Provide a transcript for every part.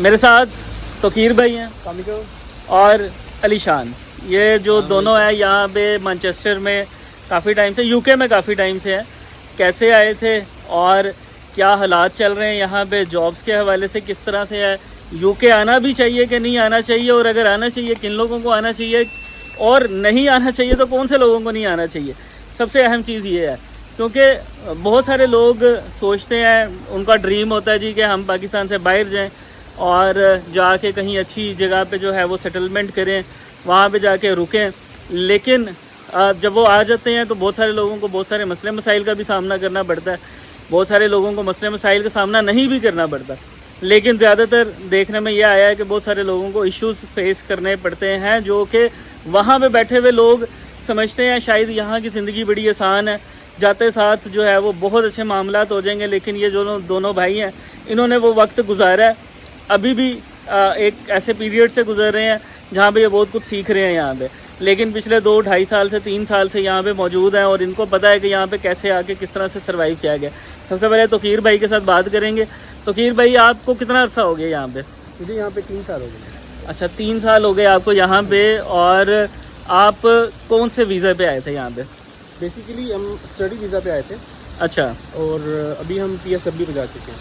मेरे साथ तोकीर भाई हैं और अलीशान, ये जो दोनों हैं यहाँ पे मैनचेस्टर में काफ़ी टाइम से, यूके में काफ़ी टाइम से हैं। कैसे आए थे और क्या हालात चल रहे हैं यहाँ पे जॉब्स के हवाले से, किस तरह से है, यूके आना भी चाहिए कि नहीं आना चाहिए, और अगर आना चाहिए किन लोगों को आना चाहिए, और नहीं आना चाहिए तो कौन से लोगों को नहीं आना चाहिए। सबसे अहम चीज़ ये है, क्योंकि बहुत सारे लोग सोचते हैं, उनका ड्रीम होता है जी कि हम पाकिस्तान से बाहर जाएं और जाके कहीं अच्छी जगह पे जो है वो सेटलमेंट करें, वहाँ पे जाके रुकें। लेकिन जब वो आ जाते हैं तो बहुत सारे लोगों को बहुत सारे मसले मसाइल का भी सामना करना पड़ता है, बहुत सारे लोगों को मसले मसाइल का सामना नहीं भी करना पड़ता। लेकिन ज़्यादातर देखने में यह आया है कि बहुत सारे लोगों को इश्यूज़ फेस करने पड़ते हैं, जो कि वहाँ पे बैठे हुए लोग समझते हैं शायद यहाँ की ज़िंदगी बड़ी आसान है, जाते साथ जो है वो बहुत अच्छे मामलात हो जाएंगे। लेकिन ये जो दोनों भाई हैं, इन्होंने वो वक्त गुजारा है, अभी भी एक ऐसे पीरियड से गुजर रहे हैं जहाँ पे ये बहुत कुछ सीख रहे हैं यहाँ पे। लेकिन पिछले 2-2.5 साल से 3 साल से यहाँ पे मौजूद हैं और इनको पता है कि यहाँ पे कैसे आके किस तरह से सर्वाइव किया गया। सबसे पहले तोकीर भाई के साथ बात करेंगे। तोकीर भाई, आपको कितना अर्सा हो गया यहाँ पे? मुझे यहाँ पे 3 साल हो गए। अच्छा, 3 साल हो गए आपको यहाँ पे। और आप कौन से वीज़ा पे आए थे यहाँ पे? बेसिकली हम स्टडी वीज़ा पे आए थे। अच्छा, और अभी हम PSW पे जा चुके हैं।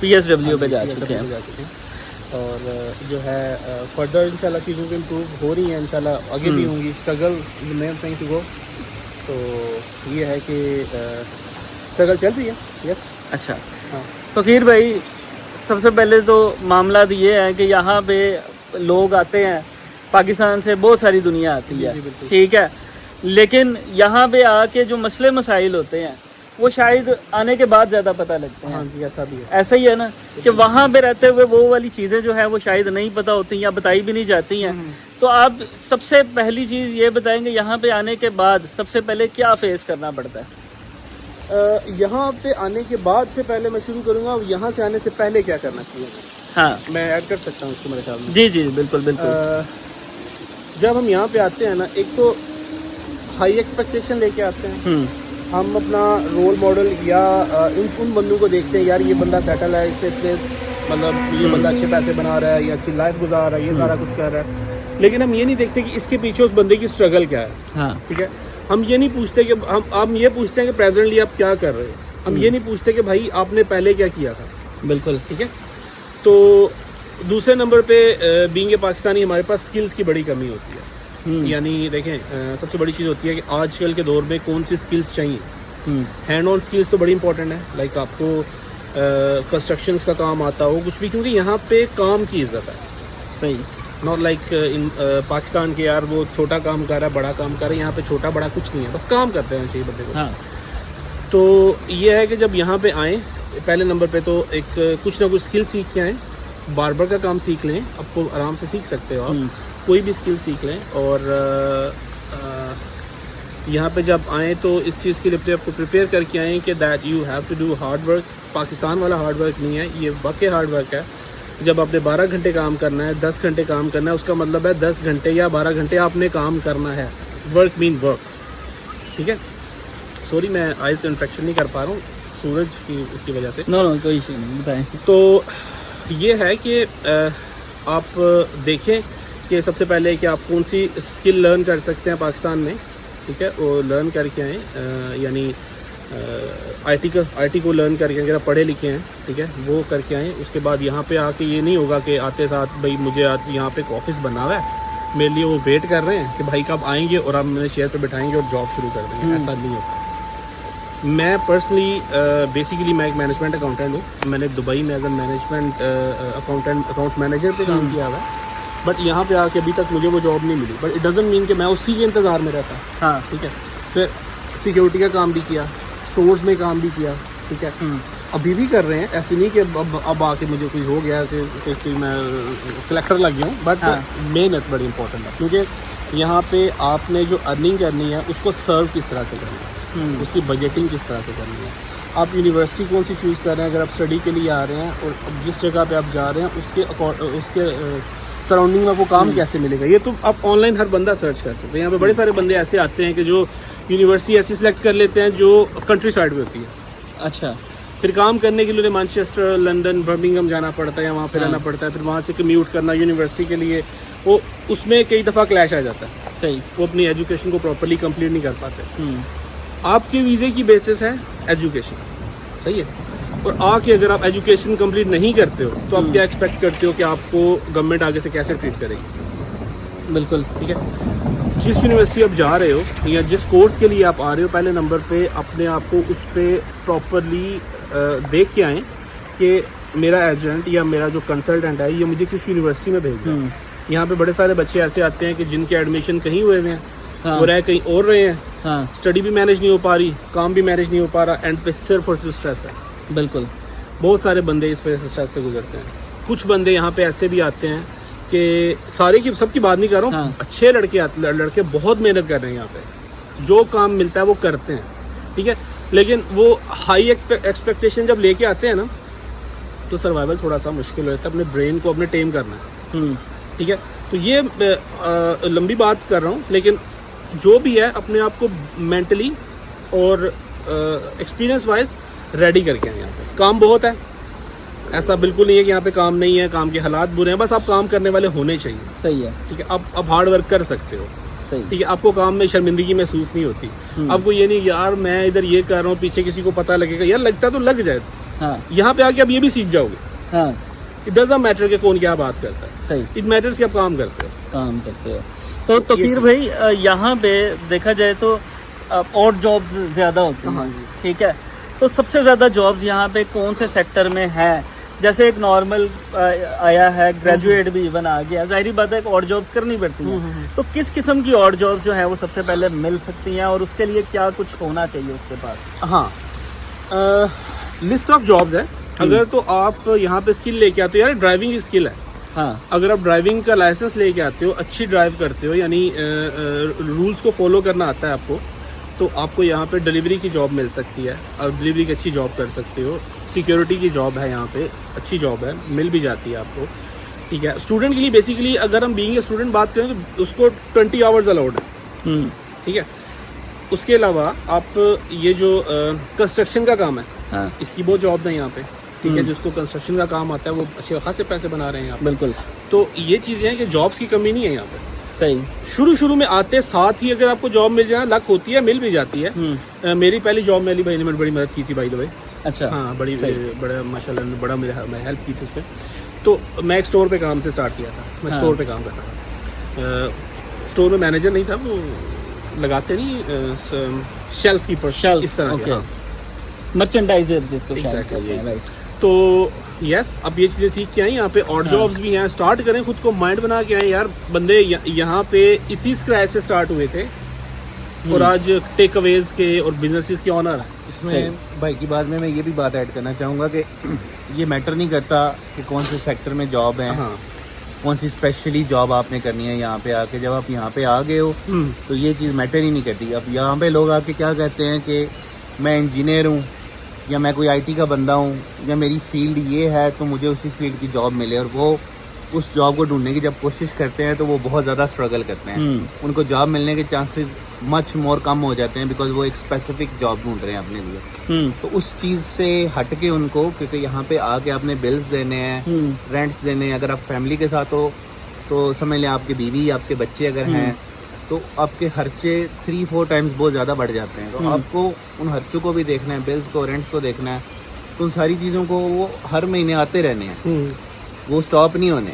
PSW पे जा चुके हैं। और जो है फर्दर इंशाल्लाह चीज़ों की इम्प्रूव हो रही हैं, इंशाल्लाह आगे भी होंगी। Struggle main thing to go. तो ये है कि स्ट्रगल चल रही है। यस। अच्छा, हाँ। तोकीर भाई, सबसे पहले तो मामला ये है कि यहाँ पे लोग आते हैं, पाकिस्तान से बहुत सारी दुनिया आती है, ठीक है, लेकिन यहाँ पे आके जो मसले मसाइल होते हैं वो शायद आने के बाद ज़्यादा पता लगते हैं। हाँ जी, ऐसा भी है। ऐसा ही है ना कि वहाँ पे रहते हुए वो वाली चीज़ें जो है वो शायद नहीं पता होती या बताई भी नहीं जाती हैं। तो आप सबसे पहली चीज़ ये बताएंगे, यहाँ पे आने के बाद सबसे पहले क्या फेस करना पड़ता है? यहाँ पे आने के बाद से पहले मैं शुरू करूँगा, यहाँ से आने से पहले क्या करना चाहिए। हाँ, मैं ऐड कर सकता हूँ उसको मेरे ख्याल में। जी जी, बिल्कुल बिल्कुल। जब हम यहाँ पे आते हैं ना, एक तो हाई एक्सपेक्टेशन लेके आते हैं। हम अपना रोल मॉडल या उन बंदों को देखते हैं, यार ये बंदा सेटल है, इससे इतने मतलब ये बंदा अच्छे पैसे बना रहा है या अच्छी लाइफ गुजार रहा है, ये सारा कुछ कर रहा है। लेकिन हम ये नहीं देखते कि इसके पीछे उस बंदे की स्ट्रगल क्या है। हाँ, ठीक है। हम ये नहीं पूछते कि हम ये पूछते हैं कि प्रेजेंटली आप क्या कर रहे हैं। हम ये नहीं पूछते कि भाई आपने पहले क्या किया था। बिल्कुल। ठीक है। तो दूसरे नंबर पे बीइंग ए पाकिस्तानी हमारे पास स्किल्स की बड़ी कमी होती है। यानी देखें, सबसे बड़ी चीज़ होती है कि आजकल के दौर में कौन सी स्किल्स चाहिए। हैंड ऑन स्किल्स तो बड़ी इंपॉर्टेंट है, लाइक आपको कंस्ट्रक्शंस का काम आता हो कुछ भी, क्योंकि यहाँ पे काम की इज्जत है। सही। नॉट लाइक इन पाकिस्तान के, यार वो छोटा काम कर रहा है, बड़ा काम कर रहा है। यहाँ पे छोटा बड़ा कुछ नहीं है, बस काम करते हैं चाहिए बंदे को। हाँ। तो ये है कि जब यहाँ पे आएँ, पहले नंबर पे तो एक कुछ ना कुछ स्किल सीख के आएँ। बार्बर का काम सीख लें, आपको आराम से सीख सकते हो आप, कोई भी स्किल सीख लें। और यहाँ पे जब आएँ तो इस चीज़ के लिए आपको प्रिपेयर करके आएँ कि that you have to do hard work. Pakistan वाला हार्ड वर्क नहीं है, ये वाकई हार्ड वर्क है। जब आपने 12 घंटे काम करना है, 10 घंटे काम करना है, उसका मतलब है 10 घंटे या 12 घंटे आपने काम करना है। Work mean work. ठीक है। सॉरी, मैं आइज से इन्फेक्शन नहीं कर पा रहा हूँ सूरज की, उसकी वजह से। नो कोई इशू नहीं, बताएं। तो ये है कि आप देखें कि सबसे पहले कि आप कौन सी स्किल लर्न कर सकते हैं पाकिस्तान में। ठीक है, वो लर्न करके आएँ। यानी आईटी को लर्न करके, अगर आप पढ़े लिखे हैं, ठीक है, वो करके आएँ। उसके बाद यहाँ पे आके ये नहीं होगा कि आते साथ भाई मुझे यहाँ पे एक ऑफिस बना हुआ है, मेरे लिए वो वेट कर रहे हैं कि भाई कब आएंगे और आप मैंने चेयर पे बिठाएंगे और जॉब शुरू कर देंगे। ऐसा नहीं होता। मैं पर्सनली बेसिकली मैं एक मैनेजमेंट अकाउंटेंट हूँ। मैंने दुबई में as a management accounts manager पे काम किया हुआ है, बट यहाँ पे आके अभी तक मुझे वो जॉब नहीं मिली। बट इट डजंट मीन कि मैं उसी के इंतज़ार में रहता। हाँ, ठीक है। फिर सिक्योरिटी का काम भी किया, स्टोर्स में काम भी किया। ठीक है। अभी भी कर रहे हैं, ऐसे नहीं कि अब आके मुझे कुछ हो गया कि मैं कलेक्टर लग गया हूँ। बट मेहनत बड़ी इंपॉर्टेंट है, क्योंकि यहाँ पे आपने जो अर्निंग करनी है उसको सर्व किस तरह से करना है, उसकी बजटिंग किस तरह से करनी है। आप यूनिवर्सिटी कौन सी चूज़ कर रहे हैं, अगर आप स्टडी के लिए आ रहे हैं और जिस जगह पे आप जा रहे हैं उसके सराउंडिंग में आपको काम कैसे मिलेगा, ये तो आप ऑनलाइन हर बंदा सर्च कर सकते हैं। यहाँ पे बड़े सारे बंदे ऐसे आते हैं कि जो यूनिवर्सिटी ऐसी सिलेक्ट कर लेते हैं जो कंट्री साइड में होती है। अच्छा। फिर काम करने के लिए उन्हें मैनचेस्टर, लंदन, बर्मिंघम जाना पड़ता है, वहाँ पे रहना पड़ता है, फिर वहाँ से कम्यूट करना यूनिवर्सिटी के लिए, वो उसमें कई दफ़ा क्लैश आ जाता है। सही। वो अपनी एजुकेशन को प्रॉपरली कंप्लीट नहीं कर पाते। आपके वीज़े की बेसिस है एजुकेशन, सही है, और आके अगर आप एजुकेशन कंप्लीट नहीं करते हो तो आप क्या एक्सपेक्ट करते हो कि आपको गवर्नमेंट आगे से कैसे ट्रीट करेगी? बिल्कुल। ठीक है, जिस यूनिवर्सिटी आप जा रहे हो या जिस कोर्स के लिए आप आ रहे हो, पहले नंबर पे अपने आप को उस पर प्रॉपरली देख के आएँ कि मेरा एजेंट या मेरा जो कंसल्टेंट है ये मुझे किस यूनिवर्सिटी में भेज रहा है। यहाँ पे बड़े सारे बच्चे ऐसे आते हैं कि जिनके एडमिशन कहीं हुए हैं, वो रह कहीं और रहे हैं, स्टडी भी मैनेज नहीं हो पा रही, काम भी मैनेज नहीं हो पा रहा, एंड पे सिर्फ और सिर्फ स्ट्रेस है। बिल्कुल। बहुत सारे बंदे इस वजह से स्ट्रेस से गुजरते हैं। कुछ बंदे यहाँ पे ऐसे भी आते हैं कि सारे की सबकी बात नहीं कर रहा हूँ, अच्छे लड़के बहुत मेहनत कर रहे हैं यहाँ पे, जो काम मिलता है वो करते हैं, ठीक है, लेकिन वो हाई एक्सपेक्टेशन जब लेके आते हैं ना तो सर्वाइवल थोड़ा सा मुश्किल होता है, अपने ब्रेन को अपने टेम करना है। ठीक है, तो ये लंबी बात कर रहा हूँ, लेकिन जो भी है अपने आप को मेंटली और एक्सपीरियंस वाइज रेडी करके आए। यहाँ पे काम बहुत है, ऐसा बिल्कुल नहीं है कि यहाँ पे काम नहीं है, काम के हालात बुरे हैं, बस आप काम करने वाले होने चाहिए। सही है। ठीक है, आप हार्ड वर्क कर सकते हो। सही। ठीक है, आपको काम में शर्मिंदगी महसूस नहीं होती। आपको ये नहीं यार मैं इधर ये कर रहा हूँ, पीछे किसी को पता लगेगा, यार लगता तो लग जाए। यहाँ पे आके आप ये भी सीख जाओगे। इट डजंट मैटर कि कौन क्या बात करता है। सही। इट मैटर्स कि आप काम करते हो। तो तकीर भाई, यहाँ पे देखा जाए तो और जॉब्स ज़्यादा होती हैं, ठीक है, तो सबसे ज़्यादा जॉब्स यहाँ पे कौन से सेक्टर में है? जैसे एक नॉर्मल आया है, ग्रेजुएट भी इवन आ गया, जाहिर बात है और जॉब्स करनी पड़ती हैं, तो किस किस्म की और जॉब्स जो है वो सबसे पहले मिल सकती हैं और उसके लिए क्या कुछ होना चाहिए उसके पास? हाँ, लिस्ट ऑफ जॉब्स है। अगर तो आप यहाँ पे स्किल लेके आते हो, यार ड्राइविंग की स्किल है। हाँ, अगर आप ड्राइविंग का लाइसेंस लेके आते हो, अच्छी ड्राइव करते हो, यानी रूल्स को फॉलो करना आता है आपको, तो आपको यहाँ पे डिलीवरी की जॉब मिल सकती है और डिलीवरी की अच्छी जॉब कर सकते हो। सिक्योरिटी की जॉब है यहाँ पे, अच्छी जॉब है, मिल भी जाती है आपको। ठीक है, स्टूडेंट के लिए बेसिकली अगर हम बीइंग ए स्टूडेंट बात करें तो उसको 20 आवर्स अलाउड है। ठीक है, उसके अलावा आप ये जो कंस्ट्रक्शन का काम है, हाँ, इसकी बहुत जॉब है यहाँ पे। ठीक है, जिसको कंस्ट्रक्शन का काम आता है वो अच्छे खासे पैसे बना रहे हैं यहाँ पे। बिल्कुल। तो ये चीज़ें हैं कि जॉब्स की कमी नहीं है यहाँ पे। सही। शुरू में आते साथ ही अगर आपको जॉब मिल जाए, लक होती है, मिल भी जाती है। मेरी पहली जॉब में अली भाई ने मेरी बड़ी मदद की थी, बाय द वे। अच्छा। हाँ, बड़ा माशाल्लाह ने बड़ा मैं हेल्प की थी उसमें। तो मैं एक स्टोर पे काम से स्टार्ट किया था। मैं स्टोर पे काम करता था। स्टोर में मैनेजर नहीं था, वो लगाते नहीं शेल्फ कीपर, इस तरह के मर्चेंडाइजर जिसको कहते हैं, राइट। तो यस, अब ये चीज़ें सीख के आए। यहाँ पे और जॉब्स भी हैं, स्टार्ट करें, खुद को माइंड बना के आए। यार बंदे यहाँ पे इसी स्क्रैच से स्टार्ट हुए थे और आज टेक अवेज के और बिजनेसेस के ऑनर है। इसमें भाई की बात में मैं ये भी बात ऐड करना चाहूँगा कि ये मैटर नहीं करता कि कौन से सेक्टर में जॉब है। हाँ, कौन सी स्पेशली जॉब आपने करनी है यहाँ पे आके। जब आप यहाँ पे आ गए हो तो ये चीज़ मैटर ही नहीं करती। अब यहाँ पे लोग आके क्या कहते हैं कि मैं इंजीनियर हूँ या मैं कोई आईटी का बंदा हूँ या मेरी फील्ड ये है तो मुझे उसी फील्ड की जॉब मिले, और वो उस जॉब को ढूंढने की जब कोशिश करते हैं तो वो बहुत ज़्यादा स्ट्रगल करते हैं। उनको जॉब मिलने के चांसेस मच मोर कम हो जाते हैं बिकॉज वो एक स्पेसिफिक जॉब ढूंढ रहे हैं अपने लिए। तो उस चीज़ से हट के उनको, क्योंकि यहाँ पे आके आपने बिल्स देने हैं, रेंट्स देने हैं। अगर आप फैमिली के साथ हो तो समझ लें आपकी बीवी, आपके बच्चे अगर हैं तो आपके खर्चे 3-4 टाइम्स बहुत ज़्यादा बढ़ जाते हैं। तो आपको उन खर्चों को भी देखना है, बिल्स को, रेंट्स को देखना है। तो उन सारी चीज़ों को वो हर महीने आते रहने हैं, वो स्टॉप नहीं होने।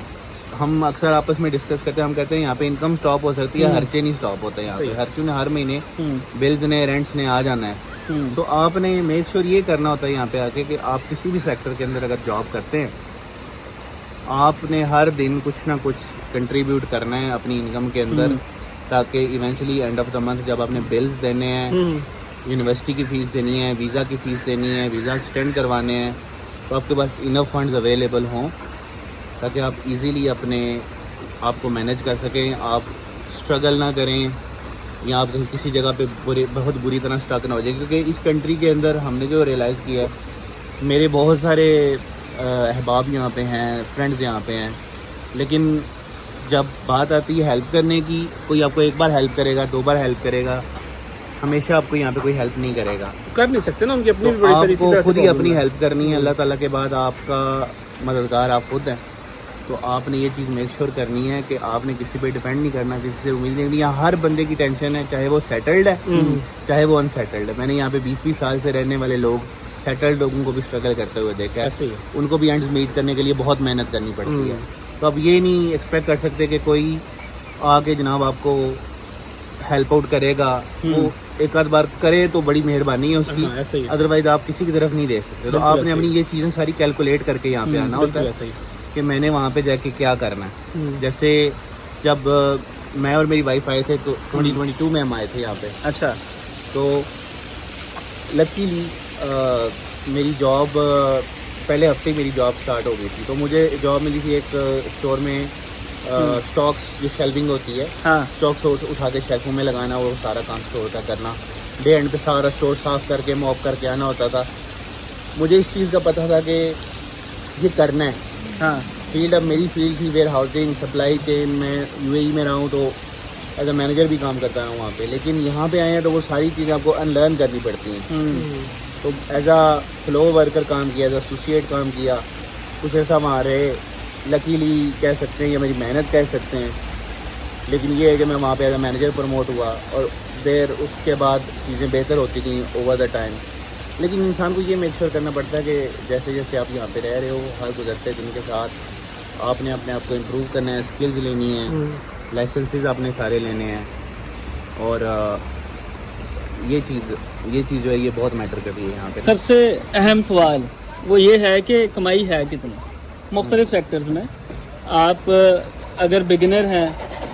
हम अक्सर आपस में डिस्कस करते हैं, हम कहते हैं यहाँ पे इनकम स्टॉप हो सकती है, खर्चे नहीं स्टॉप होते। यहाँ पे खर्चों ने हर महीने बिल्स ने, रेंट्स ने आ जाना है। तो आपने मेक श्योर ये करना होता है यहाँ पे आके कि आप किसी भी सेक्टर के अंदर अगर जॉब करते हैं, आपने हर दिन कुछ ना कुछ कंट्रीब्यूट करना है अपनी इनकम के अंदर, ताकि eventually end of the month जब आपने बिल्स देने हैं, यूनिवर्सिटी की फ़ीस देनी है, वीज़ा की फ़ीस देनी है, वीज़ा एक्सटेंड करवाने हैं, तो आपके पास इनफ फंड्स अवेलेबल हों ताकि आप इजीली अपने आप को मैनेज कर सकें, आप स्ट्रगल ना करें या आप किसी जगह पे बहुत बुरी तरह स्टक ना हो जाए। क्योंकि इस कंट्री के अंदर हमने जो रियलाइज़ किया है, मेरे बहुत सारे अहबाब यहाँ पे हैं, फ्रेंड्स यहाँ पे हैं, लेकिन जब बात आती है हेल्प करने की, कोई आपको एक बार हेल्प करेगा, 2 बार हेल्प करेगा, हमेशा आपको यहाँ पे कोई हेल्प नहीं करेगा। कर नहीं सकते ना, उनकी अपनी तो भी बड़ी सारी आपको खुद ही अपनी हेल्प करनी है। अल्लाह ताला के बाद आपका मददगार आप खुद हैं। तो आपने ये चीज़ मेक श्योर करनी है कि आपने किसी पे डिपेंड नहीं करना, किसी से उम्मीद नहीं करनी। यहाँ हर बंदे की टेंशन है, चाहे वो सेटल्ड है चाहे वो अनसेटल्ड है। मैंने यहाँ पे 20-20 साल से रहने वाले लोग, सेटल्ड लोगों को भी स्ट्रगल करते हुए देखा ऐसे ही है। है। उनको भी एंड्स मीट करने के लिए बहुत मेहनत करनी पड़ती है। तो अब ये नहीं एक्सपेक्ट कर सकते कि कोई आके जनाब आपको हेल्प आउट करेगा। वो एक आध बार करे तो बड़ी मेहरबानी है उसकी, हाँ, ऐसे ही है। अदरवाइज आप किसी की तरफ नहीं दे सकते। तो बिल्कुल आपने ऐसे अपनी ये चीज़ें सारी कैलकुलेट करके यहाँ पे आना होता है ऐसा ही। कि मैंने वहाँ पे जाके क्या करना है। जैसे जब मैं और मेरी वाइफ आए थे तो 2022 में हम आए थे यहाँ पे। अच्छा। तो लकीली मेरी जॉब पहले हफ्ते मेरी जॉब स्टार्ट हो गई थी। तो मुझे जॉब मिली थी एक स्टोर में, स्टॉक्स जो शेल्विंग होती है, हाँ। स्टॉक्स उठा के शेल्फों में लगाना, वो सारा काम स्टोर का करना। डे एंड पे सारा स्टोर साफ करके मॉप करके आना होता था। मुझे इस चीज़ का पता था कि ये करना है। हाँ। फील्ड अब मेरी फील्ड थी वेयर हाउसिंग, सप्लाई चेन। मैं यूएई में रहा हूँ तो एज अ मैनेजर भी काम करता हूँ वहाँ पे। लेकिन यहाँ पे आए हैं तो वो सारी चीज़ें आपको अनलर्न करनी पड़ती हैं। तो एज आ फ्लो वर्कर काम किया, एज एसोसिएट काम किया, कुछ ऐसा वहाँ रहे। लकीली कह सकते हैं या मेरी मेहनत कह सकते हैं। लेकिन ये है कि मैं वहाँ पे एज अ मैनेजर प्रमोट हुआ और देर उसके बाद चीज़ें बेहतर होती गई ओवर द टाइम। लेकिन इंसान को ये मेक श्योर करना पड़ता है कि जैसे जैसे आप यहाँ पे रह रहे हो, हर गुजरते दिन के साथ आपने अपने आप को इम्प्रूव करना है, स्किल्स लेनी है, लाइसेंसेस आपने सारे लेने हैं। और ये चीज़ जो है ये बहुत मैटर करती है यहाँ पे। सबसे अहम सवाल वो ये है कि कमाई है कितनी मुख्तलिफ सेक्टर्स में। आप अगर बिगिनर हैं,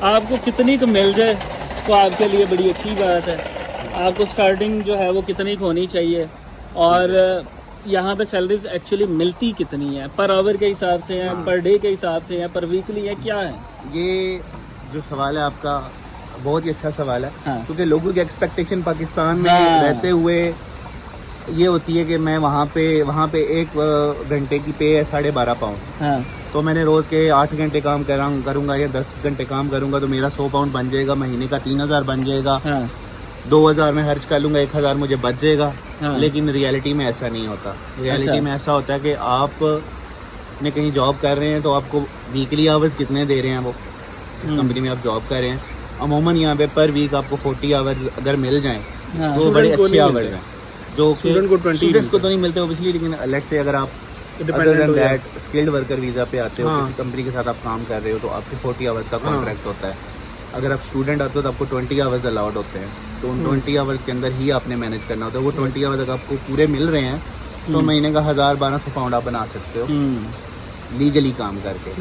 आपको कितनी को मिल जाए तो आपके लिए बड़ी अच्छी बात है। आपको स्टार्टिंग जो है वो कितनी को होनी चाहिए, और यहाँ पे सैलरीज एक्चुअली मिलती कितनी है, पर आवर के हिसाब से हैं, पर डे के हिसाब से हैं, पर वीकली है, क्या है? ये जो सवाल है आपका बहुत ही अच्छा सवाल है। हाँ। क्योंकि लोगों की एक्सपेक्टेशन पाकिस्तान में हाँ। रहते हुए ये होती है कि मैं वहाँ पे 1 घंटे की पे है 12.5 पाउंड। हाँ। तो मैंने रोज़ के 8 घंटे काम करूँगा या 10 घंटे काम करूँगा तो मेरा 100 पाउंड बन जाएगा, महीने का 3,000 बन जाएगा। हाँ। 2,000 में खर्च कर लूँगा, 1,000 मुझे बच जाएगा। हाँ। लेकिन रियलिटी में ऐसा नहीं होता। रियलिटी में ऐसा होता है कि आप ने कहीं जॉब कर रहे हैं तो आपको वीकली आवर्स कितने दे रहे हैं वो जिस कंपनी में आप जॉब कर रहे हैं। अमूमन यहाँ पे पर वीक आपको 40 आवर्स अगर मिल जाएं हाँ। तो बड़े Student को अच्छे नहीं आवर्स मिलते। हैं जो Student को 20 स्टूडेंट्स को तो नहीं मिलते ऑब्वियसली। लेकिन लेट्स से अगर आप other than that skilled worker visa पे आते हो, किसी कंपनी के साथ आप काम कर रहे हो तो आपके 40 आवर्स का कॉन्ट्रैक्ट होता है। अगर आप स्टूडेंट आते हो तो आपको 20 आवर्स अलाउड होते हैं। तो उन 20 आवर्स के अंदर ही आपने मैनेज करना होता है। वो 20 आवर्स अगर आपको पूरे मिल रहे हैं तो महीने का 1,000-1,200 पाउंड आप बना सकते हो लीगली काम करके।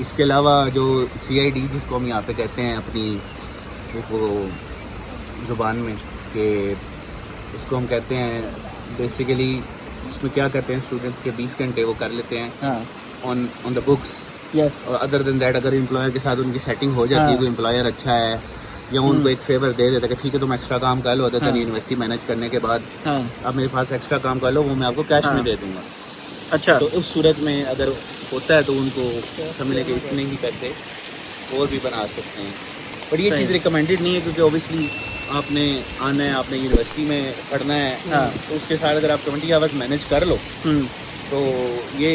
इसके अलावा जो CID जिसको हम यहाँ पे कहते हैं अपनी वो ज़ुबान में, कि उसको हम कहते हैं बेसिकली उसमें क्या करते हैं स्टूडेंट्स के 20 घंटे वो कर लेते हैं ऑन द बुक्स। यस। और अदर देन दैट अगर एम्प्लॉयर के साथ उनकी सेटिंग हो जाती है तो एम्प्लॉयर अच्छा है या उनको एक फेवर दे देता है कि ठीक है तुम एक्स्ट्रा काम कर लो, अदर यूनिवर्सिटी मैनेज करने के बाद आप मेरे पास एक्स्ट्रा काम कर लो, वो मैं आपको कैश में दे दूंगा। अच्छा। तो उस सूरत में अगर होता है तो उनको समझ लें कि इतने ही पैसे और भी बना सकते हैं। बट ये चीज़ रिकमेंडेड नहीं है क्योंकि ओबियसली आपने आना है, आपने यूनिवर्सिटी में पढ़ना है। तो उसके साथ अगर आप 20 आवर्स मैनेज कर लो तो ये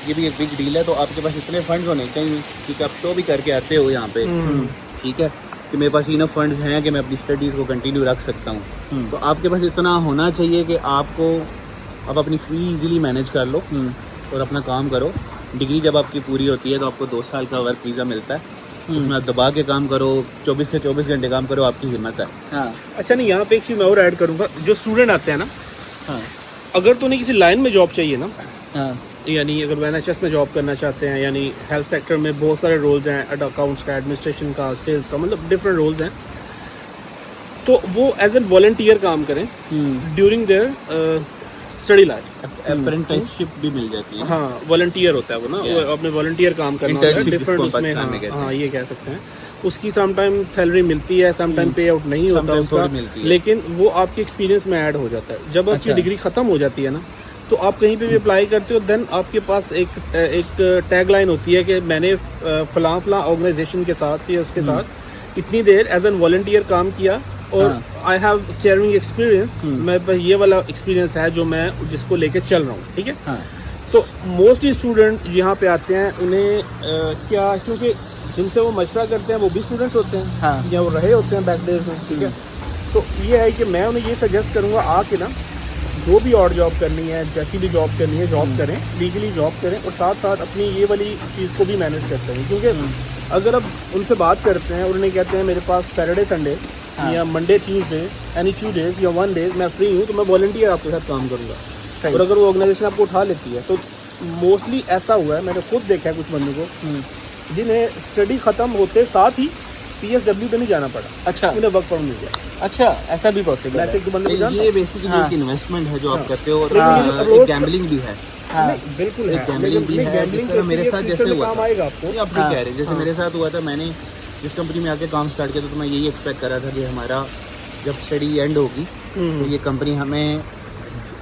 भी एक बिग डील है। तो आपके पास इतने फंड्स होने चाहिए क्योंकि आप शो भी करके आते हो यहाँ पे, ठीक है, कि मेरे पास इनफ फंड्स हैं कि मैं अपनी स्टडीज़ को कंटिन्यू रख सकता हूँ। तो आपके पास इतना होना चाहिए कि आपको आप अपनी फी इजीली मैनेज कर लो और अपना काम करो। डिग्री जब आपकी पूरी होती है तो आपको 2 साल का वर्क वीज़ा मिलता है। उसमें आप दबा के काम करो, 24 के 24 घंटे काम करो, आपकी हिम्मत है। हाँ। अच्छा, नहीं यहाँ पे एक चीज़ मैं और ऐड करूँगा। जो स्टूडेंट आते हैं ना, हाँ। अगर तो नहीं किसी लाइन में जॉब चाहिए ना, हाँ। यानी अगर वो NHS में जॉब करना चाहते हैं, यानी हेल्थ सेक्टर में बहुत सारे रोल्स हैं, अकाउंट्स का, एडमिनिस्ट्रेशन का, सेल्स का, मतलब डिफरेंट रोल्स हैं, तो वो एज एन वॉलंटियर काम करें during their study life. Apprenticeship भी मिल जाती है। हाँ, वॉलंटियर होता है वो ना, वो अपने वॉलंटियर काम करना होता है Internship डिफरेंट जिसको उसमें। पाकिस्तान में कहते हैं। हाँ, ये कह सकते हैं। उसकी समटाइम सैलरी मिलती है, समटाइम पे आउट नहीं होता Sometimes उसका, थोड़ी मिलती है। लेकिन वो आपके एक्सपीरियंस में ऐड हो जाता है। जब आपकी डिग्री खत्म हो जाती है ना, तो आप कहीं पे भी अप्लाई करते हो, देन आपके पास एक टैग लाइन होती है कि मैंने फलां ऑर्गेनाइजेशन के साथ या उसके साथ इतनी देर एज एन वॉलंटियर काम किया और आई हैव कैरिंग एक्सपीरियंस, मैं बस ये वाला एक्सपीरियंस है जो मैं जिसको लेके चल रहा हूँ, ठीक है। हाँ। तो मोस्टली स्टूडेंट यहाँ पे आते हैं, उन्हें क्या, क्योंकि जिनसे वो मशवरा करते हैं वो भी स्टूडेंट्स होते हैं, हाँ। या वो रहे होते हैं बैक डेज में, ठीक है। तो ये है कि मैं उन्हें ये सजेस्ट करूँगा आके ना, जो भी और जॉब करनी है, जैसी भी जॉब करनी है, जॉब करें, लीगली जॉब करें, और साथ साथ अपनी ये वाली चीज़ को भी मैनेज करते हैं। क्योंकि अगर अब उनसे बात करते हैं और उन्हें कहते हैं मेरे पास सैटरडे संडे या मंडे ट्यूसडे एनी 2 days या 1 day मैं फ्री हूँ, तो मैं वॉलंटियर आपके साथ काम करूँगा। और अगर वो ऑर्गेनाइजेशन आपको उठा लेती है, तो मोस्टली ऐसा हुआ है, मैंने खुद देखा है कुछ बंदों को जिन्हें स्टडी ख़त्म होते साथ ही PSW पे नहीं जाना पड़ा। अच्छा, उन्हें वर्क परमिट मिल गया। अच्छा, ऐसा भी पॉसिबल है। ऐसे एक बंदे को जानता हूं। ये बेसिकली एक इन्वेस्टमेंट है जो आप करते हो, और हाँ। एक गैम्बलिंग भी है। हाँ। नहीं, बिल्कुल एक है। गैम्बलिंग भी है, गैम्बलिंग जिस तरह मेरे साथ जैसे हुआ काम था। आएगा आपको। ये आप ठीक कह रहे हैं, जैसे मेरे साथ हुआ था, मैंने जिस कंपनी में आके काम स्टार्ट किया था, तो मैं यही एक्सपेक्ट कर रहा था कि हमारा जब स्टडी एंड होगी तो ये कंपनी हमें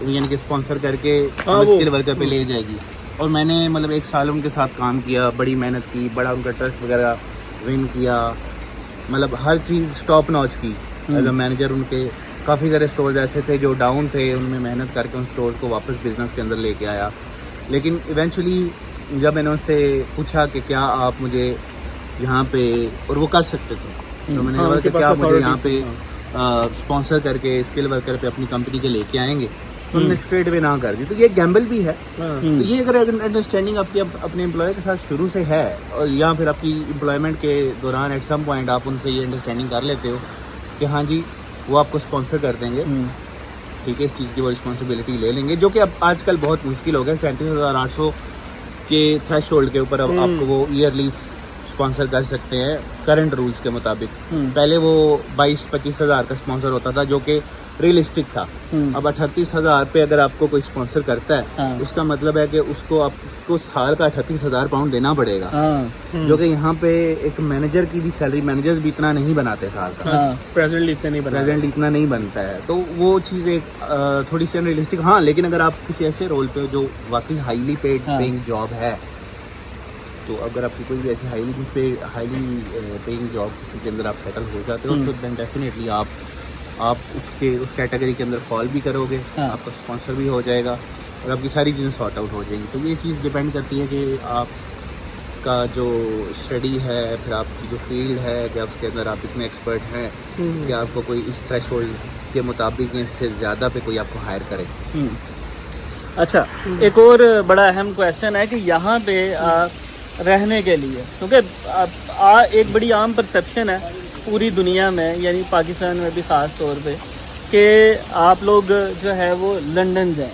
यानी कि स्पॉन्सर करके स्किल वर्कर पे ले जाएगी। और मैंने मतलब 1 साल उनके साथ काम किया, बड़ी मेहनत की, बड़ा उनका ट्रस्ट वगैरह विन किया, मतलब हर चीज़ टॉप नॉच की एज अ मैनेजर। उनके काफ़ी सारे स्टोर्स ऐसे थे जो डाउन थे, उनमें मेहनत करके उन स्टोर्स को वापस बिजनेस के अंदर लेके आया। लेकिन इवेंचुअली जब मैंने उनसे पूछा कि क्या आप मुझे यहाँ पे, और वो कर सकते थे, तो मैंने बोला कि क्या आप मुझे यहाँ पे स्पॉन्सर करके स्किल वर्कर पे अपनी कंपनी के लेके आएंगे, तो उन्होंने स्ट्रेट वे ना कर दी। तो ये गैम्बल भी है। तो ये अगर अंडरस्टैंडिंग आपकी अपने एम्प्लॉय के साथ शुरू से है, और या फिर आपकी एम्प्लॉयमेंट के दौरान एट सम पॉइंट आप उनसे ये अंडरस्टैंडिंग कर लेते हो कि हाँ जी वो आपको स्पॉन्सर कर देंगे, ठीक है, इस चीज़ की वो रिस्पॉन्सिबिलिटी ले लेंगे, जो कि अब आजकल बहुत मुश्किल हो गया। 37,800 के थ्रेश होल्ड के ऊपर अब आपको वो ईयरली स्पॉन्सर कर सकते हैं करंट रूल्स के मुताबिक। पहले वो 22-25 हज़ार का स्पॉन्सर होता था, जो कि रियलिस्टिक था। अब 38,000 पे अगर आपको कोई स्पॉन्सर करता है, उसका मतलब है कि उसको आपको साल का 38,000 पाउंड देना पड़ेगा, जो कि यहाँ पे एक मैनेजर की भी सैलरी, मैनेजर्स भी इतना नहीं बनाते साल का, प्रेजेंटली इतना नहीं बनता है। तो वो चीज़ एक थोड़ी सी अनरियलिस्टिक। हाँ, लेकिन अगर आप किसी ऐसे रोल पे जो वाकई हाईली पेइंग जॉब है, तो अगर आपकी कोई भी ऐसी हाईली पेइंग जॉब किसी के अंदर आप सेटल हो जाते हो, तो देन डेफिनेटली आप उस कैटेगरी के अंदर फॉल भी करोगे, आपका स्पॉन्सर भी हो जाएगा, और आपकी सारी चीज़ें सॉर्ट आउट हो जाएंगी। तो ये चीज़ डिपेंड करती है कि आपका जो स्टडी है, फिर आपकी जो फील्ड है, कि उसके अंदर आप इतने एक्सपर्ट हैं कि आपको कोई इस थ्रेशोल्ड के मुताबिक इससे ज़्यादा पे कोई आपको हायर करे। अच्छा, एक और बड़ा अहम क्वेश्चन है कि यहाँ पे रहने के लिए, क्योंकि एक बड़ी आम परसेप्शन है पूरी दुनिया में, यानी पाकिस्तान में भी ख़ास तौर पे, कि आप लोग जो है वो लंदन जाएं,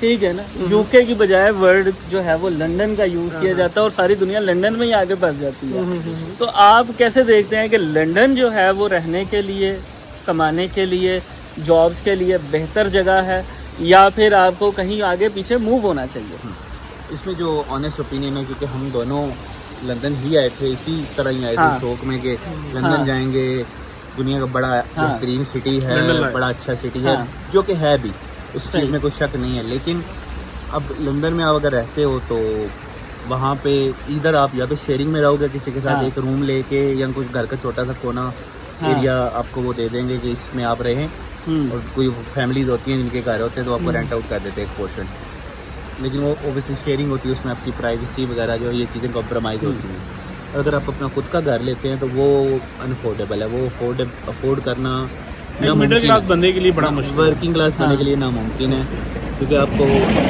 ठीक है ना। यूके की बजाय वर्ड जो है वो लंदन का यूज़ किया जाता है, और सारी दुनिया लंदन में ही आगे फंस जाती है। तो आप कैसे देखते हैं कि लंदन जो है वो रहने के लिए, कमाने के लिए, जॉब्स के लिए बेहतर जगह है, या फिर आपको कहीं आगे पीछे मूव होना चाहिए? इसमें जो ऑनेस्ट ओपिनियन है, क्योंकि हम दोनों लंदन ही आए थे, इसी तरह ही आए थे शौक में कि लंदन जाएंगे, दुनिया का बड़ा बेहतरीन सिटी है, बड़ा अच्छा सिटी है, जो कि है भी, उस चीज़ में कोई शक नहीं है। लेकिन अब लंदन में आप अगर रहते हो तो वहाँ पे इधर आप या तो शेयरिंग में रहोगे किसी के साथ, एक रूम लेके, या कुछ घर का छोटा सा कोना एरिया आपको वो दे देंगे कि इसमें आप रहें, और कोई फैमिलीज होती हैं जिनके घर होते हैं तो आपको रेंट आउट कर देते हैं एक पोर्शन, लेकिन वो ओबियसली शेयरिंग होती है, उसमें आपकी प्राइवेसी वगैरह जो ये चीज़ें कॉम्प्रोमाइज़ होती हैं। अगर आप अपना खुद का घर लेते हैं तो वो अनअफोर्डेबल है, वो अफोर्ड करना मिडिल क्लास बंदे के लिए बड़ा मुश्किल, वर्किंग क्लास बंदे के लिए नामुमकिन है, क्योंकि आपको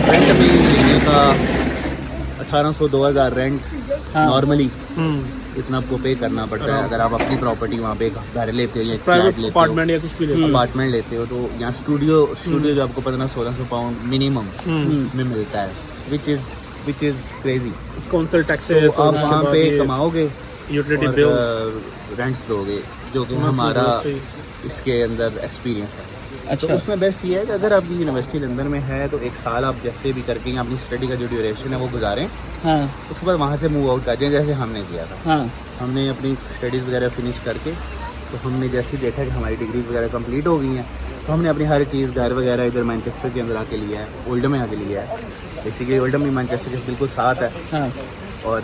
रेंट भी लेने का 1800-2000 रेंट नॉर्मली इतना आपको पे करना पड़ता है। अगर आप अपनी प्रॉपर्टी वहाँ पे घर लेते हो या फ्लैट लेते हो, अपार्टमेंट या कुछ भी अपार्टमेंट लेते हो, तो यहाँ स्टूडियो जो आपको 1500-1600 पाउंड मिनिमम में मिलता है, which is crazy. Council taxes, आप वहाँ पे कमाओगे, यूटिलिटी बिल्स, रेंट्स दोगे, जो कि हमारा इसके अंदर एक्सपीरियंस है। अच्छा। तो उसमें बेस्ट ये है कि अगर आपकी यूनिवर्सिटी लंदन में है तो 1 साल आप जैसे भी करके अपनी स्टडी का जो ड्यूरेशन है वो गुजारें, उसके बाद वहाँ से मूव आउट कर जाएं, जैसे हमने किया था। हमने अपनी स्टडीज़ वगैरह फिनिश करके, तो हमने जैसे ही देखा कि हमारी डिग्रीज वगैरह कंप्लीट हो गई हैं, तो हमने अपनी हर चीज़, घर वगैरह इधर मैनचेस्टर के अंदर आके लिया है, ओल्डम में आके लिया है। बेसिकली ओल्डम भी मैनचेस्टर के बिल्कुल साथ है। और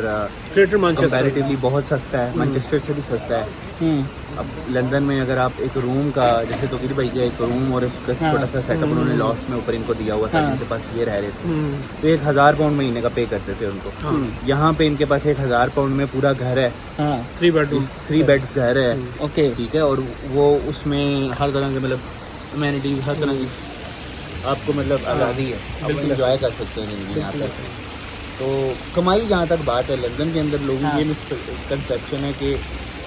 ग्रेटर मैनचेस्टर कंपैरेटिवली बहुत सस्ता है, मैनचेस्टर से भी सस्ता है। अब लंदन में अगर आप एक रूम का, जैसे तो भाई का एक रूम और उसका छोटा सा सेटअप उन्होंने लॉफ्ट में ऊपर इनको दिया हुआ था, जिनके पास ये रह रहे थे, तो 1000 पाउंड महीने का पे करते थे उनको। यहाँ पे इनके पास 1000 पाउंड में पूरा घर है, 3 बेडरूम 3 बेड्स घर है, ओके ठीक है। और वो उसमें हर तरह के मतलब अमेनिटीज, हर तरह की आपको मतलब आज़ादी है, आप इंजॉय कर सकते हैं ज़िंदगी यहाँ पे। तो कमाई जहाँ तक बात है, लंदन के अंदर लोगों की ये मिसकंसेप्शन है कि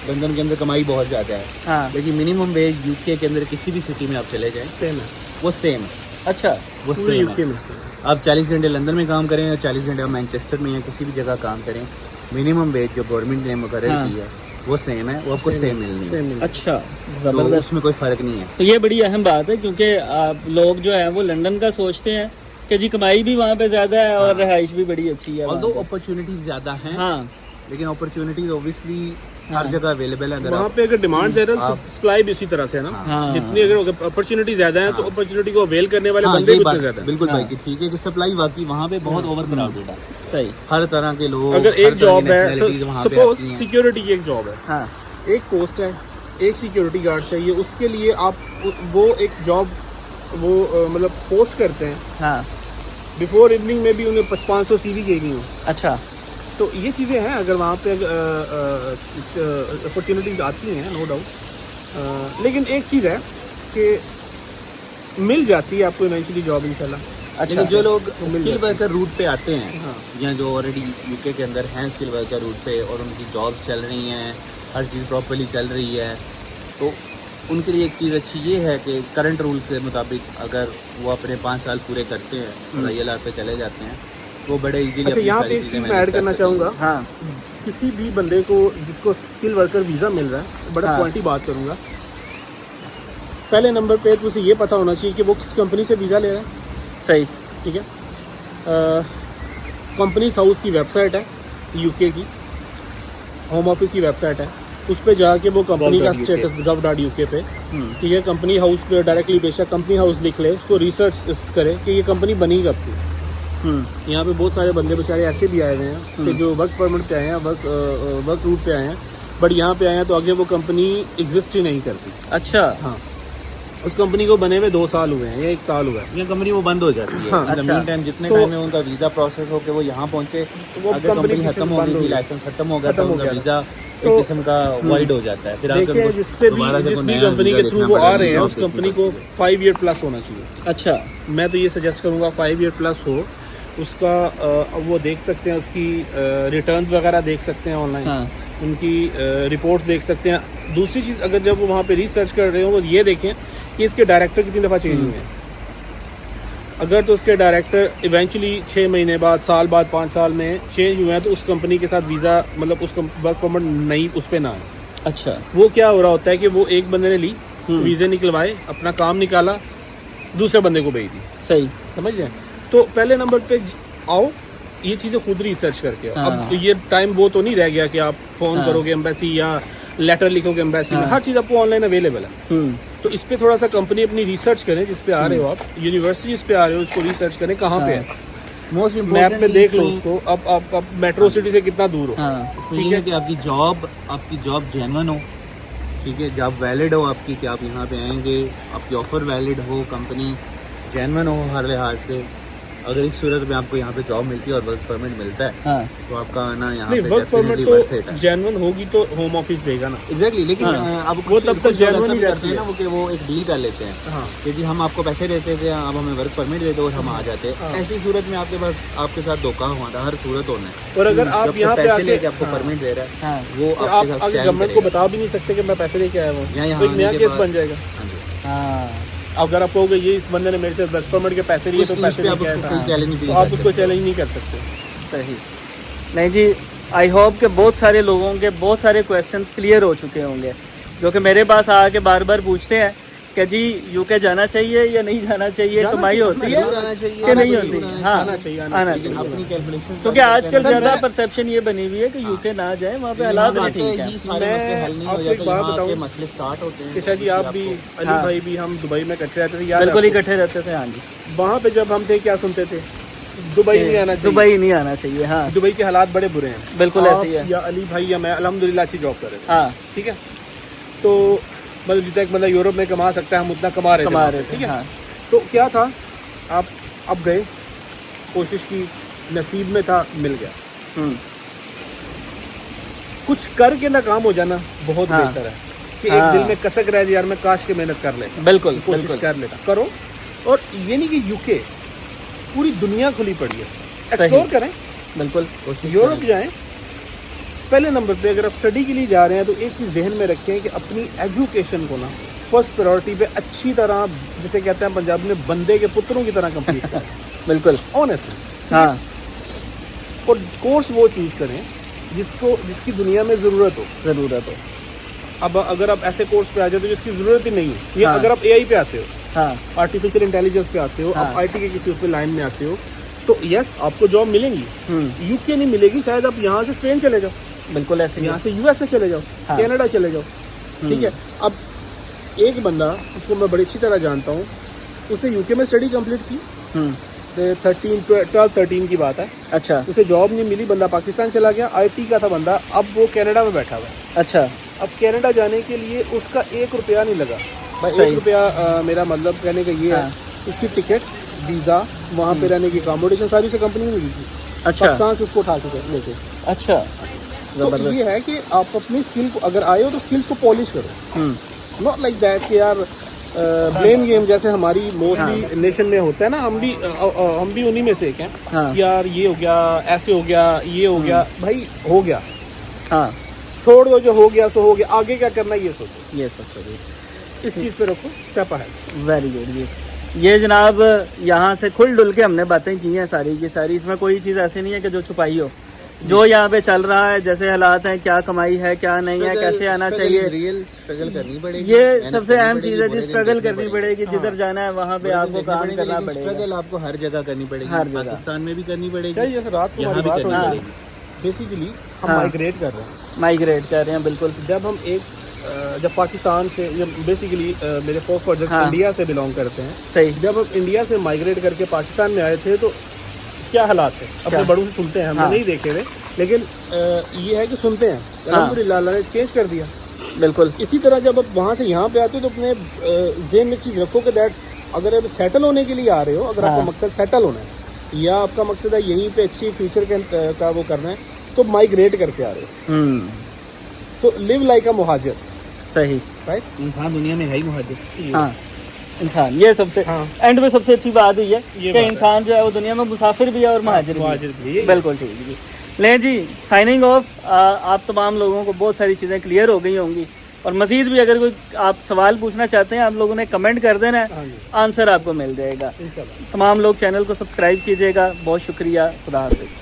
लंदन के अंदर कमाई बहुत ज़्यादा है, लेकिन मिनिमम वेज यूके के अंदर किसी भी सिटी में आप चले जाएं सेम है, वो सेम है। अच्छा, वो पूरे सेम यूके है। में। आप 40 घंटे लंदन में काम करें या 40 घंटे आप मैनचेस्टर में या किसी भी जगह काम करें, मिनिमम वेज जो गवर्नमेंट ने मुकर्रर की है वो सेम है, वो आपको सेम मिलनी है। अच्छा, तो ज़बरदस्त। उसमें कोई फ़र्क नहीं है। तो ये बड़ी अहम बात है, क्योंकि आप लोग जो है वो लंदन का सोचते हैं कि जी कमाई भी वहाँ पे ज़्यादा है और रहाइश भी बड़ी अच्छी है। ऑल्दो अपॉर्चुनिटीज ज़्यादा हैं, हाँ, लेकिन अपॉर्चुनिटीज ऑब्वियसली हर जगह अवेलेबल है। अगर वहाँ आप पे अगर डिमांड ज़्यादा, सप्लाई भी इसी तरह से है ना। हाँ। जितनी अगर अपॉर्चुनिटी ज्यादा है तो अपॉर्चुनिटी को अवेल करने वाले हाँ, बंदे ये भी बात उतने ज्यादा है। बिल्कुल भाई की ठीक है कि सप्लाई वाकई वहाँ पे बहुत ओवर क्राउडेड है, सही। हर तरह के लोग। अगर हर एक तरह की जॉब है, nationalities वहाँ पे सपोज आती हैं। सिक्योरिटी की एक जॉब है, हाँ, एक पोस्ट है, एक सिक्योरिटी गार्ड चाहिए, उसके लिए आप वो एक जॉब वो मतलब पोस्ट करते हैं, हाँ, बिफोर इवनिंग में भी उन्हें 500 CV चाहिए हो। अच्छा, तो ये चीज़ें हैं, अगर वहाँ पे अपॉर्चुनिटीज़ आती हैं, नो डाउट। लेकिन एक चीज़ है कि मिल जाती है आपको इवेंचुअली जॉब इंशाल्लाह। अच्छा। लेकिन जो लोग मिल स्किल जाती वर्कर रूट पे आते हैं, हाँ। या जो ऑलरेडी यूके के अंदर हैं स्किल वर्कर रूट पे और उनकी जॉब चल रही हैं, हर चीज़ प्रॉपर्ली चल रही है, तो उनके लिए एक चीज़ अच्छी ये है कि करंट रूल के मुताबिक अगर वो अपने 5 साल पूरे करते हैं और ILR पे चले जाते हैं तो बड़े इजीली। अच्छा, यहाँ पे एक चीज़ मैं ऐड करना चाहूँगा। हाँ, किसी भी बंदे को जिसको स्किल वर्कर वीज़ा मिल रहा है, बड़ा हाँ। पॉइंट ही बात करूँगा, पहले नंबर पे तो उसे ये पता होना चाहिए कि वो किस कंपनी से वीज़ा ले रहा है। सही, ठीक है, कंपनीज हाउस की वेबसाइट है यूके की, होम ऑफिस की वेबसाइट है, उस पे जाके वो कंपनी का gov.uk स्टेटस gov.uk पे, ठीक है, कंपनी हाउस पे डायरेक्टली बेशक कंपनी हाउस लिख ले, उसको रिसर्च करे कि ये कंपनी बनी कब थी। यहाँ पे बहुत सारे बंदे बेचारे ऐसे भी आए हुए हैं कि जो वर्क परमिट पे आए हैं, वर्क रूट पे आए हैं, बट यहाँ पे आए हैं तो आगे वो कंपनी एग्जिस्ट ही नहीं करती। अच्छा, हाँ, उस कंपनी को बने हुए 2 साल हुए हैं या 1 साल हुआ है। ये कंपनी वो बंद हो जाती है। हाँ, इन द अच्छा। मीन टाइम जितने तो- टाइम में उनका वीज़ा प्रोसेस हो के वो यहाँ पहुँचे, वो अगर कंपनी कंपनी खत्म हो बंद गई हो थी, गई, लाइसेंस खत्म हो गया खत्म तो हो उनका गया। वीज़ा तो- एक किस्म का वाइड हो जाता है। फिर आगे देखिए, उनको जिस पे भी दोबारा से जिस कोई भी नया कंपनी वीज़ा के थ्रू देखना वो आ पड़ेगा, रहे हैं, जॉब उस देखनी कंपनी को पड़ेगी। 5 ईयर प्लस होना चाहिए। अच्छा, मैं तो ये सजेस्ट करूँगा 5 ईयर प्लस हो उसका। वो देख सकते हैं, उसकी रिटर्न्स वगैरह देख सकते हैं ऑनलाइन, हाँ, उनकी रिपोर्ट्स देख सकते हैं। दूसरी चीज़, अगर जब वो वहाँ पे रिसर्च कर रहे हो वो ये देखें कि इसके डायरेक्टर कितनी दफ़ा चेंज हुए हैं। अगर तो उसके डायरेक्टर इवेंचुअली 6 महीने बाद, साल बाद, 5 साल में चेंज हुए हैं, तो उस कंपनी के साथ वीज़ा मतलब उस वर्क परमिट नहीं उस पर ना है। अच्छा, वो क्या हो रहा होता है कि वो एक बंदे ने ली, वीज़े निकलवाए, अपना काम निकाला, दूसरे बंदे को भेज दी, सही, समझ गए। तो पहले नंबर पे आओ, ये चीज़ें खुद रिसर्च करके आओ। हाँ। अब ये टाइम वो तो नहीं रह गया कि आप फ़ोन हाँ। करोगे एम्बेसी या लेटर लिखोगे एम्बेसी में, हाँ। हर चीज़ आपको ऑनलाइन अवेलेबल है। तो इस पे थोड़ा सा कंपनी अपनी रिसर्च करें, जिस पे आ रहे हो आप, यूनिवर्सिटी जिस पे आ रहे हो उसको रिसर्च करें कहाँ पे है, मोस्ट मैप इम्पोर्टेंट पे देख लो उसको। अब आप मेट्रो सिटी से कितना दूर हो, हाँ, ठीक है कि आपकी जॉब जेन्युइन हो, ठीक है, जॉब वैलिड हो आपकी, कि आप यहाँ पे आएंगे, आपकी ऑफर वैलिड हो, कंपनी जेन्युइन हो हर लिहाज से। अगर इस सूरत में आपको यहाँ पे जॉब मिलती है और वर्क परमिट मिलता है, हाँ, तो आपका आना यहाँ नहीं पे work permit definitely worth it तो है। जेन्युइन होगी तो होम ऑफिस देगा ना। एग्जैक्टली, लेकिन हाँ। अब वो तब तक genuine ऐसा ही भी रहती करते हैं है। ना वो, कि वो एक डील कर लेते हैं हाँ, कि जी हम आपको पैसे देते थे, अब हमें वर्क परमिट देते और हम आ जाते हैं। हाँ। ऐसी सूरत में आपके पास आपके साथ धोखा हुआ था, हर सूरत होना है। और अगर आप जब से यहाँ पे पैसे आके लेके आपको हाँ, परमिट दे रहा है, हाँ, वो तो आपके आप साथ अगर scam गवर्नमेंट को करेगा। बता भी नहीं सकते कि मैं पैसे लेके आया हूँ, यहाँ तो एक नया आने के केस बाद- बन जाएगा। हाँ जी। हाँ, अगर आप कहोगे ये इस बंदे ने मेरे से वर्क परमिट के पैसे लिए तो उस पैसे पे आप लेके उसको आया कोई चैलेंज था, नहीं तो कर आप उसको सकते। चैलेंज नहीं कर सकते। सही। नहीं जी, आई होप कि बहुत सारे लोगों के बहुत सारे क्वेश्चंस क्लियर हो चुके होंगे, जो कि मेरे पास आके बार बार पूछते हैं कि जी यूके जाना चाहिए या नहीं जाना चाहिए, जाना कमाई चाहिए, होती है जरूर आना चाहिए, कि नहीं आना होती? चाहिए, हाँ, आना चाहिए, आना आना चाहिए। चाहिए। अपनी कैलकुलेशन क्योंकि आजकल सर, ज़्यादा मैं- परसेप्शन ये बनी हुई है कि यूके ना जाए, वहाँ पे हालात नहीं ठीक है। ही सारे मैं मसले हल नहीं हो आपको जाते, एक बात यहाँ आके बताऊं? मसले स्टार्ट होते हैं। किशा जी, आप भी, अली हाँ। भाई भी, हम दुबई में इकट्ठे रहते थे, याद है बिल्कुल आपको? इकट्ठे रहते थे, हाँ जी। वहाँ पे जब हम थे क्या सुनते थे दुबई नहीं आना चाहिए। दुबई नहीं आना चाहिए। हाँ दुबई के हालात बड़े बुरे हैं। बिल्कुल आप ऐसे ही है। या अली भाई या मैं अल्हम्दुलिल्लाह अच्छी जॉब कर रहे थे। हाँ ठीक है, तो मतलब जितना एक बंदा यूरोप में कमा सकता है हम उतना कमा रहे थे। ठीक है, हाँ। तो क्या था, आप अब गए, कोशिश की, नसीब में था, मिल गया। कुछ करके ना काम हो जाना बहुत हाँ। बेहतर है कि हाँ। एक दिल में कसक रह जाए यार मैं काश के मेहनत कर लेता, बिल्कुल कोशिश बिल्कुल कर लेता, करो। और ये नहीं कि यूके, पूरी दुनिया खुली पड़ी है, सही। एक्सप्लोर करें, बिल्कुल यूरोप जाएं। पहले नंबर पे अगर आप स्टडी के लिए जा रहे हैं तो एक चीज़ जहन में रखें कि अपनी एजुकेशन को ना फर्स्ट प्रायोरिटी पे अच्छी तरह, जिसे कहते हैं पंजाब में, बंदे के पुत्रों की तरह कंप्लीट करें। बिल्कुल ऑनेस्टली। हाँ और कोर्स वो चूज़ करें जिसकी दुनिया में ज़रूरत हो। ज़रूरत हो। अब अगर आप ऐसे कोर्स पे आ जाते हो जिसकी ज़रूरत ही नहीं है, या हाँ। अगर आप एआई पे आते हो, हाँ आर्टिफिशियल इंटेलिजेंस पे आते हो, हाँ। आप आईटी के किसी उस पे लाइन में आते हो, तो यस आपको जॉब मिलेंगी। यूके नहीं मिलेगी, शायद आप यहाँ से स्पेन चले जाओ, बिल्कुल ऐसे ही यहाँ से यूएस से चले जाओ, हाँ। कनाडा चले जाओ। ठीक है, अब एक बंदा, उसको मैं बड़ी अच्छी तरह जानता हूँ, उसे यूके में स्टडी कंप्लीट की, 12-13 की बात है। अच्छा उसे जॉब नहीं मिली, बंदा पाकिस्तान चला गया, आईटी का था बंदा, अब वो कनाडा में बैठा हुआ है। अच्छा अब कनाडा जाने के लिए उसका 1 रुपया नहीं लगा भाई। सही। 1 रुपया मेरा मतलब कहने का ये है, हाँ। उसकी टिकट, वीज़ा, वहाँ पे रहने की अकोमोडेशन सारी से कंपनी में मिली थी। अच्छा पाकिस्तान से उसको उठा के लेके। अच्छा तो जबरदस्त। ये है कि आप अपनी स्किल को, अगर आए हो तो स्किल्स को पॉलिश करो, नॉट लाइक दैट कि यार ब्लेम गेम जैसे हमारी मोस्टली नेशन में होता है ना। हम भी उन्हीं में से एक हैं। हाँ। यार ये हो गया, ऐसे हो गया, ये हो गया, भाई हो गया, हाँ छोड़ दो, जो हो गया सो हो गया, आगे क्या करना है ये सोचो, ये सब करिए। इस चीज़ पे रखो, स्टेप अहेड। Very good. ये जनाब यहाँ से खुल डुल के हमने बातें की हैं सारी की सारी। इसमें कोई चीज़ ऐसी नहीं है कि जो छुपाई हो। जो यहाँ पे चल रहा है, जैसे हालात हैं, क्या कमाई है, क्या नहीं है, कैसे आना चाहिए, रियल स्ट्रगल करनी पड़ेगी। ये सबसे अहम चीज़ है जी। स्ट्रगल करनी पड़ेगी, जिधर जाना है वहाँ पे आपको काम करना लेकिन पड़ेगा। स्ट्रगल आपको हर जगह करनी पड़ेगी, हर जगह। पाकिस्तान में भी करनी पड़ेगी, सही, जैसे रात को यहाँ हमारी भी बात हो करनी रही पड़ेगी। बेसिकली हम हाँ। माइग्रेट कर रहे हैं। माइग्रेट कर रहे हैं, बिल्कुल जब हम जब पाकिस्तान से, बेसिकली मेरे फोरफादर्स हाँ। इंडिया से बिलोंग करते हैं, सही। जब हम इंडिया से माइग्रेट करके पाकिस्तान में आए थे तो क्या हालात थे, अपने बड़ों से सुनते हैं, हमने हाँ। नहीं देखे थे, लेकिन ये है कि सुनते हैं। अल्हम्दुलिल्लाह अल्लाह ने चेंज कर दिया। बिल्कुल इसी तरह जब आप वहाँ से यहाँ पे आते हो तो अपने जेहन में चीज़ रखो कि दैट अगर आप सेटल होने के लिए आ रहे हो, अगर आपका मकसद सेटल होना है या आपका मकसद है यहीं पे अच्छी फ्यूचर का वो करना है, तो माइग्रेट करके आ रहे हो। सो लिव लाइक अ मुहाजिर, सही। राइट। इंसान दुनिया में है ही मुहाजिर। हाँ इंसान, ये सबसे हाँ। एंड में सबसे अच्छी बात हुई है ये कि बात है। इंसान जो है वो दुनिया में मुसाफिर भी है और महाजिर भी है। बिल्कुल ठीक है जी। ले जी, साइनिंग ऑफ। आप तमाम लोगों को बहुत सारी चीज़ें क्लियर हो गई होंगी, और मज़ीद भी अगर कोई आप सवाल पूछना चाहते हैं, आप लोगों ने कमेंट कर देना है, आंसर आपको मिल जाएगा। इंशाल्लाह। तमाम लोग चैनल को सब्सक्राइब कीजिएगा। बहुत शुक्रिया। खुदा हाफिज़।